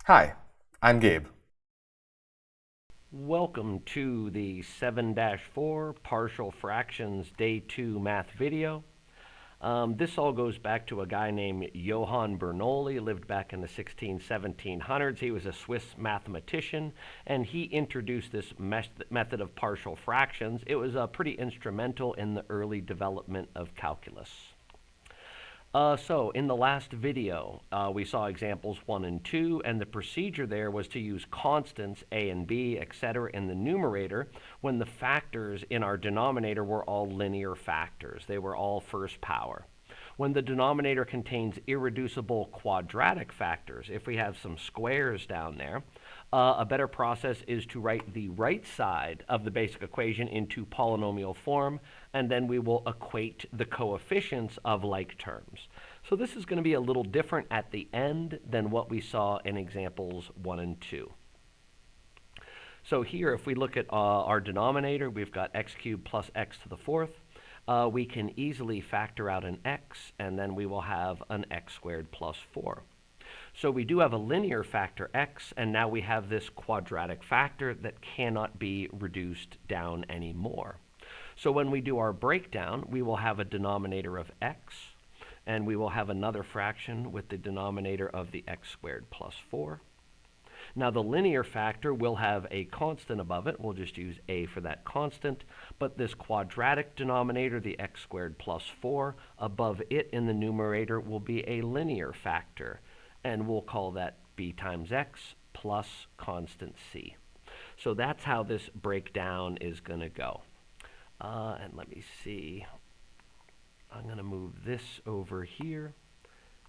Hi, I'm Gabe. Welcome to the 7-4 Partial Fractions Day 2 math video. This all goes back to a guy named Johann Bernoulli, lived back in the 1700s. He was a Swiss mathematician, and he introduced this method of partial fractions. It was pretty instrumental in the early development of calculus. So in the last video, we saw examples 1 and 2, and the procedure there was to use constants, a and b, etc., in the numerator when the factors in our denominator were all linear factors. They were all first power. When the denominator contains irreducible quadratic factors, if we have some squares down there, a better process is to write the right side of the basic equation into polynomial form, and then we will equate the coefficients of like terms. So this is going to be a little different at the end than what we saw in examples 1 and 2. So here, if we look at our denominator, we've got x cubed plus x to the fourth. We can easily factor out an x, and then we will have an x squared plus 4. So we do have a linear factor x, and now we have this quadratic factor that cannot be reduced down anymore. So when we do our breakdown, we will have a denominator of x, and we will have another fraction with the denominator of the x squared plus 4. Now the linear factor will have a constant above it. We'll just use a for that constant. But this quadratic denominator, the x squared plus 4, above it in the numerator will be a linear factor. And we'll call that b times x plus constant c. So that's how this breakdown is going to go. And let me see. I'm going to move this over here.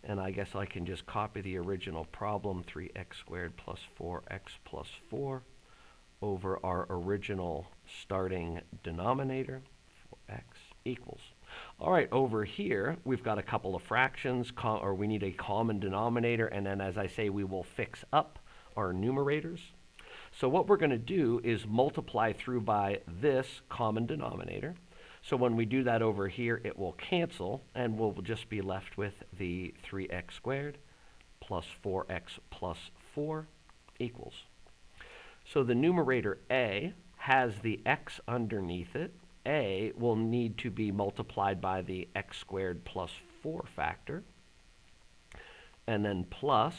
And I guess I can just copy the original problem, 3x squared plus 4x plus 4, over our original starting denominator, 4x equals. All right, over here, we've got a couple of fractions, or we need a common denominator, and then, as I say, we will fix up our numerators. So what we're going to do is multiply through by this common denominator. So when we do that over here, it will cancel, and we'll just be left with the 3x squared plus 4x plus 4 equals. So the numerator a has the x underneath it. A will need to be multiplied by the x squared plus 4 factor. And then plus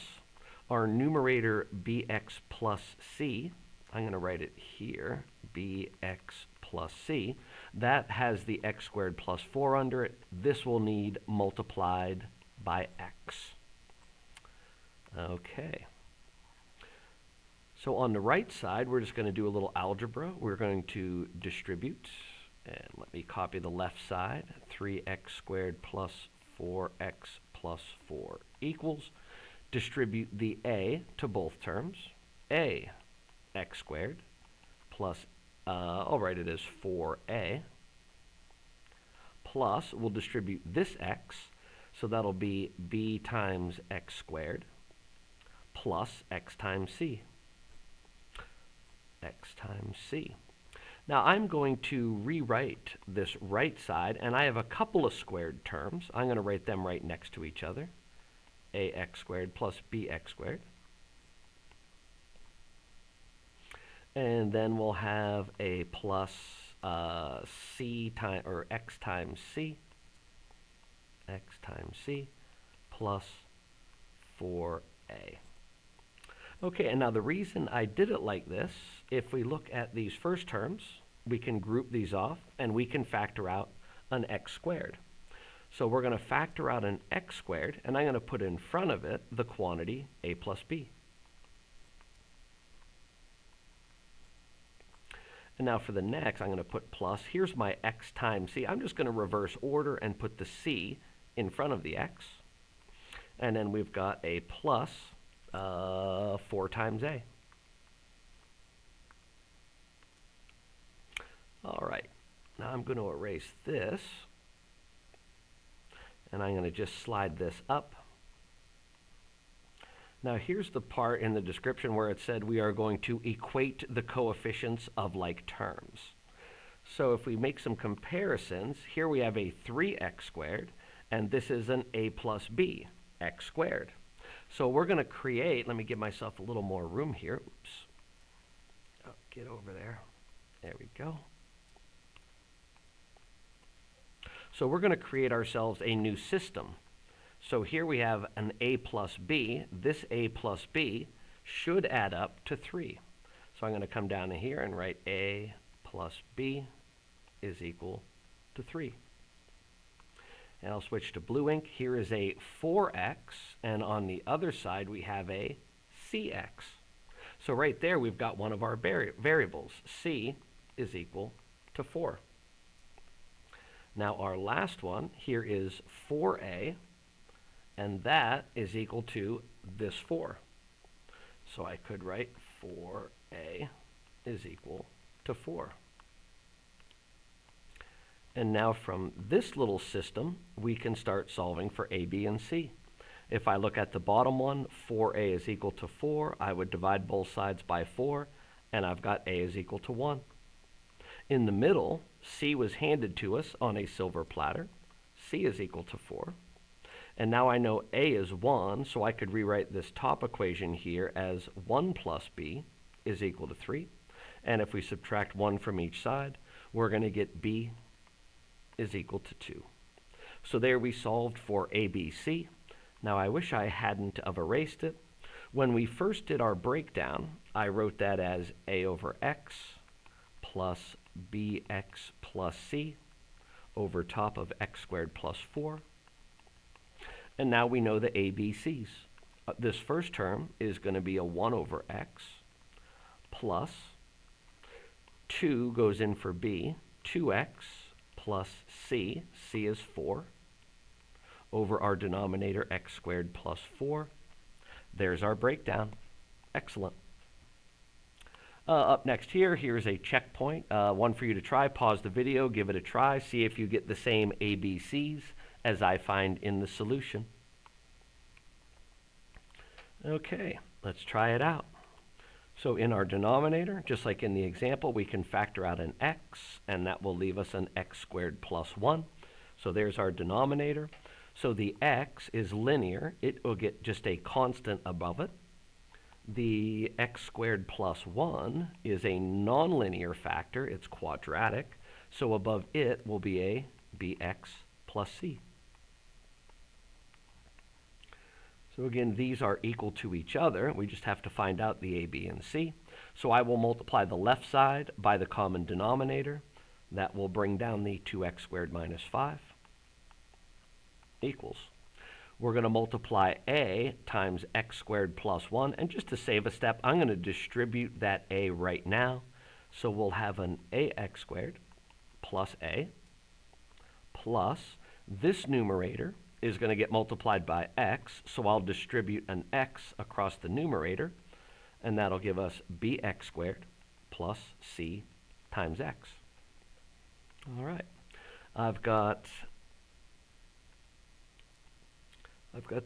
our numerator bx plus c. I'm going to write it here, bx plus c. That has the x squared plus 4 under it. This will need multiplied by x. Okay. So on the right side, we're just going to do a little algebra. We're going to distribute. And let me copy the left side. 3x squared plus 4x plus 4 equals. Distribute the a to both terms. A x squared plus, I'll write it as 4a, plus, we'll distribute this x, so that'll be b times x squared plus x times c. X times c. Now I'm going to rewrite this right side, and I have a couple of squared terms. I'm going to write them right next to each other. Ax squared plus bx squared. And then we'll have a plus c times, or x times c. X times c plus 4a. Okay, and now the reason I did it like this, if we look at these first terms, we can group these off, and we can factor out an x squared. So we're going to factor out an x squared, and I'm going to put in front of it the quantity a plus b. And now for the next, I'm going to put plus. Here's my x times c. I'm just going to reverse order and put the c in front of the x. And then we've got a plus 4 times a. All right, now I'm going to erase this, and I'm going to just slide this up. Now here's the part in the description where it said we are going to equate the coefficients of like terms. So if we make some comparisons, here we have a 3x squared, and this is an a plus b, x squared. So we're going to create, let me give myself a little more room here. Oops. Oh, get over there. There we go. So we're going to create ourselves a new system. So here we have an a plus b. This a plus b should add up to 3. So I'm going to come down to here and write a plus b is equal to 3. And I'll switch to blue ink. Here is a 4x, and on the other side we have a cx. So right there we've got one of our variables. C is equal to 4. Now our last one here is 4a, and that is equal to this 4. So I could write 4a is equal to 4. And now from this little system, we can start solving for a, b, and c. If I look at the bottom one, 4a is equal to 4. I would divide both sides by 4, and I've got a is equal to 1. In the middle, c was handed to us on a silver platter. C is equal to 4. And now I know a is 1, so I could rewrite this top equation here as 1 plus b is equal to 3. And if we subtract 1 from each side, we're going to get b is equal to 2. So there we solved for ABC. Now I wish I hadn't have erased it. When we first did our breakdown, I wrote that as a over x plus bx plus c over top of x squared plus 4. And now we know the ABCs. This first term is going to be a 1 over x plus 2 goes in for b, 2x plus c, c is 4, over our denominator x squared plus 4. There's our breakdown. Excellent. Up next here's a checkpoint, one for you to try. Pause the video, give it a try, see if you get the same ABCs as I find in the solution. Okay, let's try it out. So in our denominator, just like in the example, we can factor out an x, and that will leave us an x squared plus 1. So there's our denominator. So the x is linear. It will get just a constant above it. The x squared plus 1 is a nonlinear factor. It's quadratic. So above it will be a bx plus c. So again, these are equal to each other. We just have to find out the a, b, and c. So I will multiply the left side by the common denominator. That will bring down the 2x squared minus 5 equals. We're going to multiply a times x squared plus 1. And just to save a step, I'm going to distribute that a right now. So we'll have an ax squared plus a plus this numerator is going to get multiplied by x, so I'll distribute an x across the numerator, and that'll give us bx squared plus c times x. All right. I've got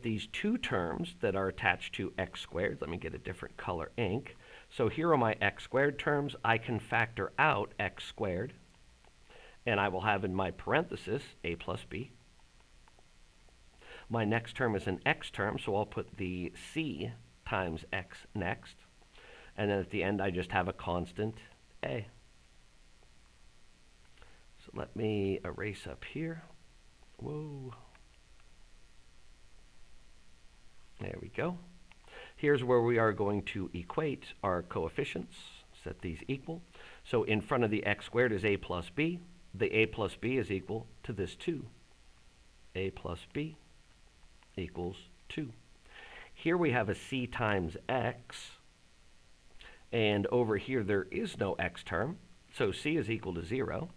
these two terms that are attached to x squared. Let me get a different color ink. So here are my x squared terms. I can factor out x squared, and I will have in my parenthesis a plus b. My next term is an x term, so I'll put the c times x next. And then at the end, I just have a constant a. So let me erase up here. Whoa. There we go. Here's where we are going to equate our coefficients, set these equal. So in front of the x squared is a plus b. The a plus b is equal to this 2. A plus b equals 2. Here we have a c times x, and over here there is no x term, so c is equal to 0.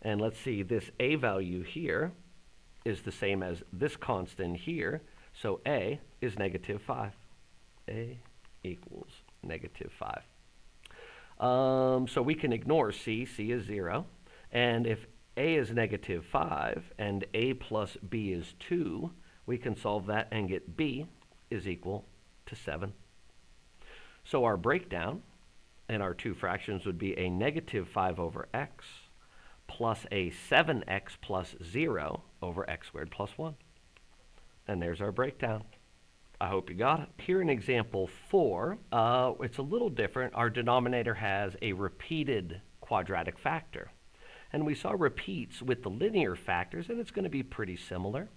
And let's see, this a value here is the same as this constant here, so a is negative 5. A equals negative 5. So we can ignore c. C is 0. And if a is negative 5 and a plus b is 2, we can solve that and get b is equal to 7. So our breakdown and our two fractions would be a negative 5 over x plus a 7x plus 0 over x squared plus 1. And there's our breakdown. I hope you got it. Here in example 4, it's a little different. Our denominator has a repeated quadratic factor. And we saw repeats with the linear factors, and it's going to be pretty similar.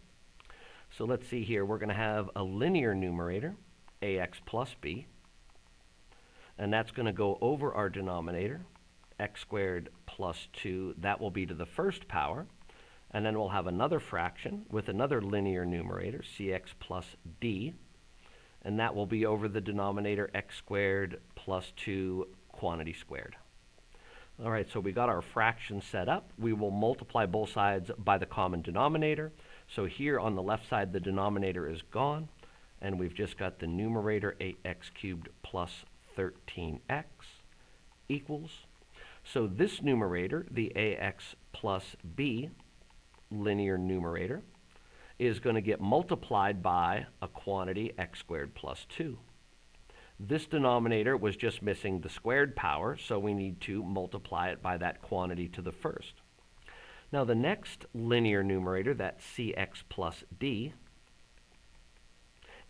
So let's see here. We're going to have a linear numerator, ax plus b. And that's going to go over our denominator, x squared plus 2. That will be to the first power. And then we'll have another fraction with another linear numerator, cx plus d. And that will be over the denominator, x squared plus 2 quantity squared. All right, so we got our fraction set up. We will multiply both sides by the common denominator. So here on the left side, the denominator is gone. And we've just got the numerator, 8x cubed plus 13x equals. So this numerator, the ax plus b linear numerator, is going to get multiplied by a quantity, x squared plus 2. This denominator was just missing the squared power, so we need to multiply it by that quantity to the first. Now the next linear numerator, that cx plus d,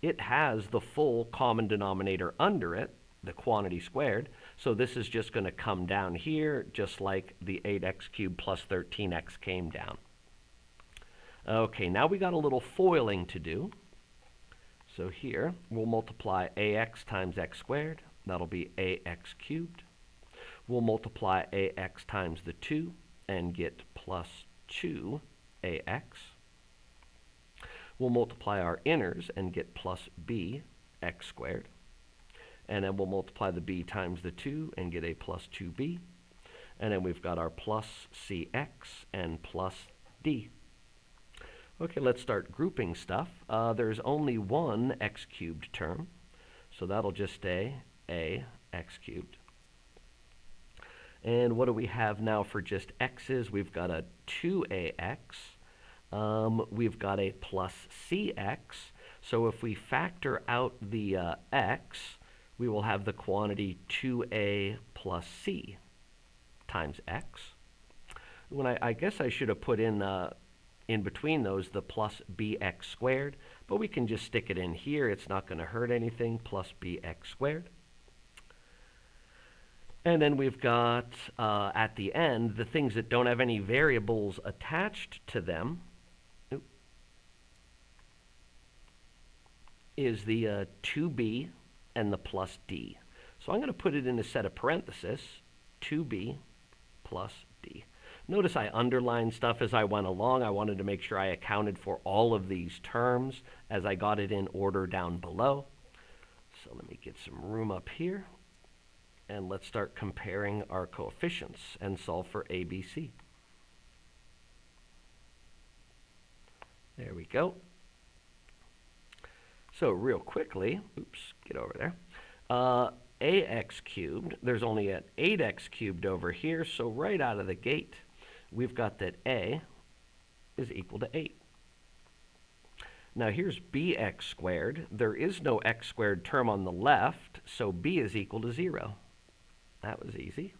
it has the full common denominator under it, the quantity squared, so this is just going to come down here just like the 8x cubed plus 13x came down. Okay, now we got a little foiling to do. So here, we'll multiply ax times x squared. That'll be ax cubed. We'll multiply ax times the 2 and get plus 2ax. We'll multiply our inners and get plus b x squared. And then we'll multiply the b times the 2 and get a plus 2b. And then we've got our plus cx and plus d. Okay, let's start grouping stuff. There's only one x cubed term, so that'll just stay ax cubed. And what do we have now for just x's? We've got a 2ax. We've got a plus cx. So if we factor out the x, we will have the quantity 2a plus c times x. When I guess I should have put in between those the plus bx squared, but we can just stick it in here. It's not going to hurt anything, plus bx squared. And then we've got, at the end, the things that don't have any variables attached to them is the 2b and the plus d. So I'm going to put it in a set of parentheses, 2b plus d. Notice I underlined stuff as I went along. I wanted to make sure I accounted for all of these terms as I got it in order down below. So let me get some room up here. And let's start comparing our coefficients and solve for ABC. There we go. So real quickly, oops, get over there. Ax cubed, there's only an 8x cubed over here, so right out of the gate, we've got that a is equal to 8. Now here's bx squared. There is no x squared term on the left, so b is equal to 0. That was easy.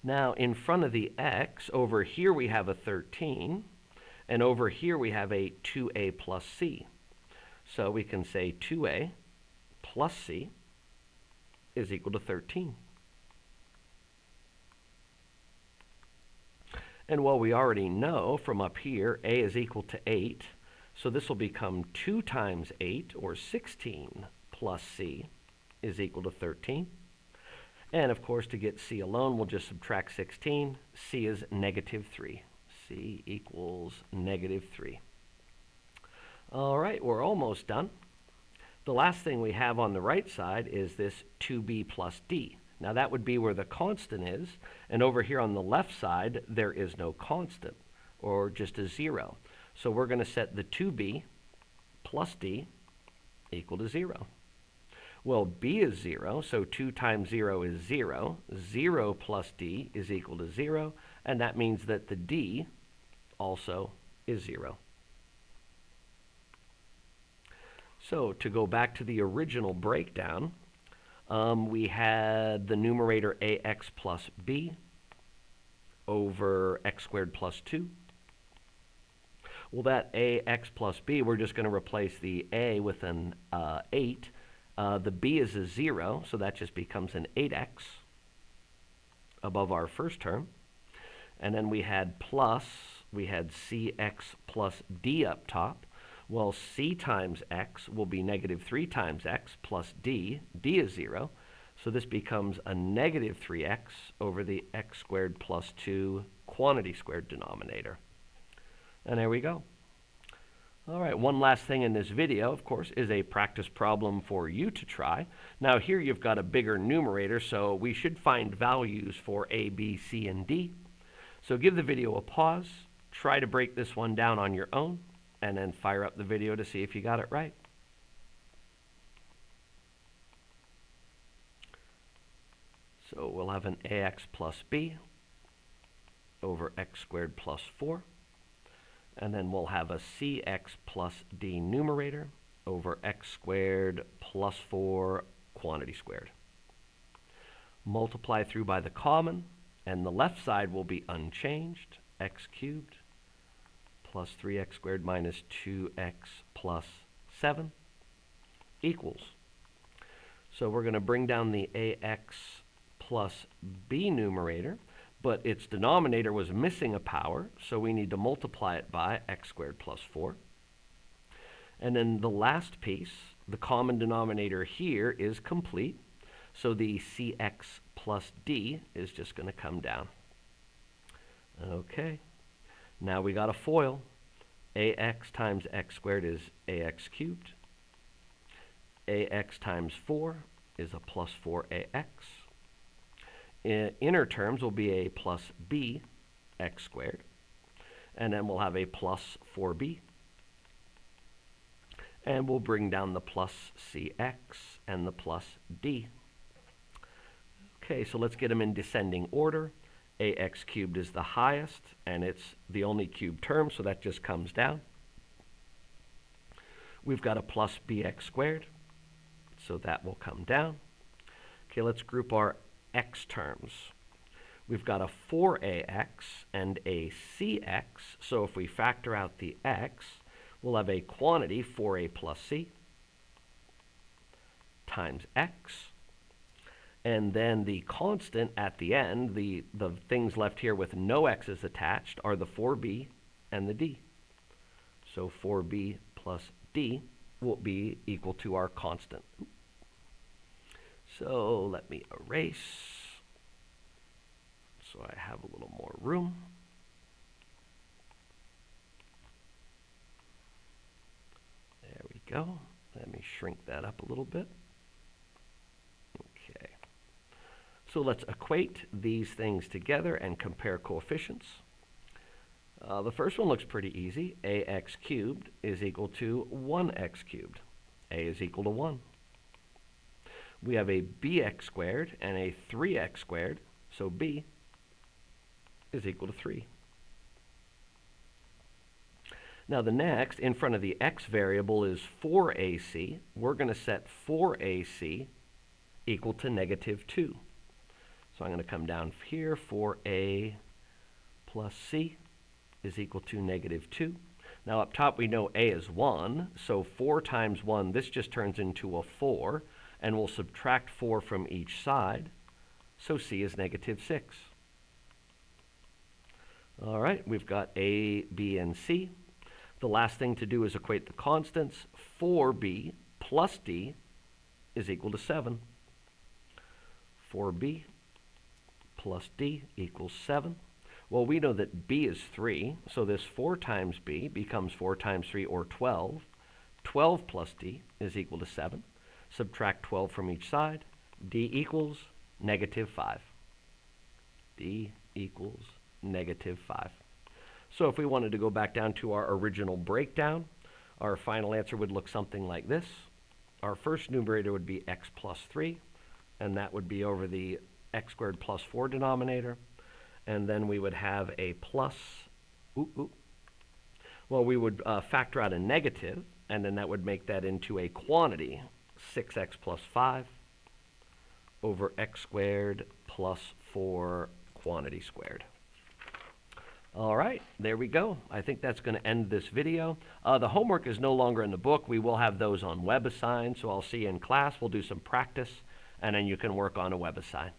Now in front of the x, over here we have a 13, and over here we have a 2a plus c. So we can say 2a plus c is equal to 13. And well, we already know from up here, a is equal to 8. So this will become 2 times 8, or 16, plus c is equal to 13. And of course, to get c alone, we'll just subtract 16. c is negative 3. c equals negative 3. All right, we're almost done. The last thing we have on the right side is this 2b plus d. Now that would be where the constant is, and over here on the left side, there is no constant, or just a 0. So we're going to set the 2b plus d equal to 0. Well, b is 0, so 2 times 0 is 0. 0 plus d is equal to 0, and that means that the d also is 0. So to go back to the original breakdown, we had the numerator ax plus b over x squared plus 2. Well, that ax plus b, we're just going to replace the a with an 8. The b is a 0, so that just becomes an 8x above our first term. And then we had cx plus d up top. Well, c times x will be negative 3 times x plus d. D is 0. So this becomes a negative 3x over the x squared plus 2 quantity squared denominator. And there we go. All right, one last thing in this video, of course, is a practice problem for you to try. Now here you've got a bigger numerator, so we should find values for a, b, c, and d. So give the video a pause, try to break this one down on your own, and then fire up the video to see if you got it right. So we'll have an ax plus b over x squared plus 4. And then we'll have a cx plus d numerator over x squared plus 4 quantity squared. Multiply through by the common, and the left side will be unchanged, x cubed plus 3x squared minus 2x plus 7 equals. So we're going to bring down the ax plus b numerator, but its denominator was missing a power, so we need to multiply it by x squared plus 4. And then the last piece, the common denominator here is complete, so the cx plus d is just going to come down. Okay, now we got a FOIL. Ax times x squared is ax cubed. Ax times 4 is a plus 4ax. Inner terms will be a plus b x squared. And then we'll have a plus 4b. And we'll bring down the plus cx and the plus d. Okay, so let's get them in descending order. Ax cubed is the highest, and it's the only cubed term, so that just comes down. We've got a plus bx squared, so that will come down. Okay, let's group our x terms. We've got a 4ax and a cx, so if we factor out the x, we'll have a quantity 4a plus c times x. And then the constant at the end, the things left here with no x's attached, are the 4b and the d. So 4b plus d will be equal to our constant. So let me erase so I have a little more room. There we go. Let me shrink that up a little bit. Okay. So let's equate these things together and compare coefficients. The first one looks pretty easy. Ax cubed is equal to 1x cubed. A is equal to 1. We have a bx squared and a 3x squared, so b is equal to 3. Now the next, in front of the x variable, is 4ac. We're going to set 4ac equal to negative 2. So I'm going to come down here. 4a plus c is equal to negative 2. Now up top we know a is 1, so 4 times 1, this just turns into a 4, and we'll subtract 4 from each side, so c is negative 6. All right, we've got a, b, and c. The last thing to do is equate the constants. 4b plus d is equal to 7. 4b plus d equals 7. Well, we know that b is 3, so this 4 times b becomes 4 times 3, or 12. 12 plus d is equal to 7. Subtract 12 from each side. D equals negative 5. D equals negative 5. So if we wanted to go back down to our original breakdown, our final answer would look something like this. Our first numerator would be x plus 3, and that would be over the x squared plus 4 denominator. And then we would have a plus, well, we would factor out a negative, and then that would make that into a quantity, 6x plus 5 over x squared plus 4 quantity squared. All right, there we go. I think that's going to end this video. The homework is no longer in the book. We will have those on WebAssign, so I'll see you in class. We'll do some practice, and then you can work on a WebAssign.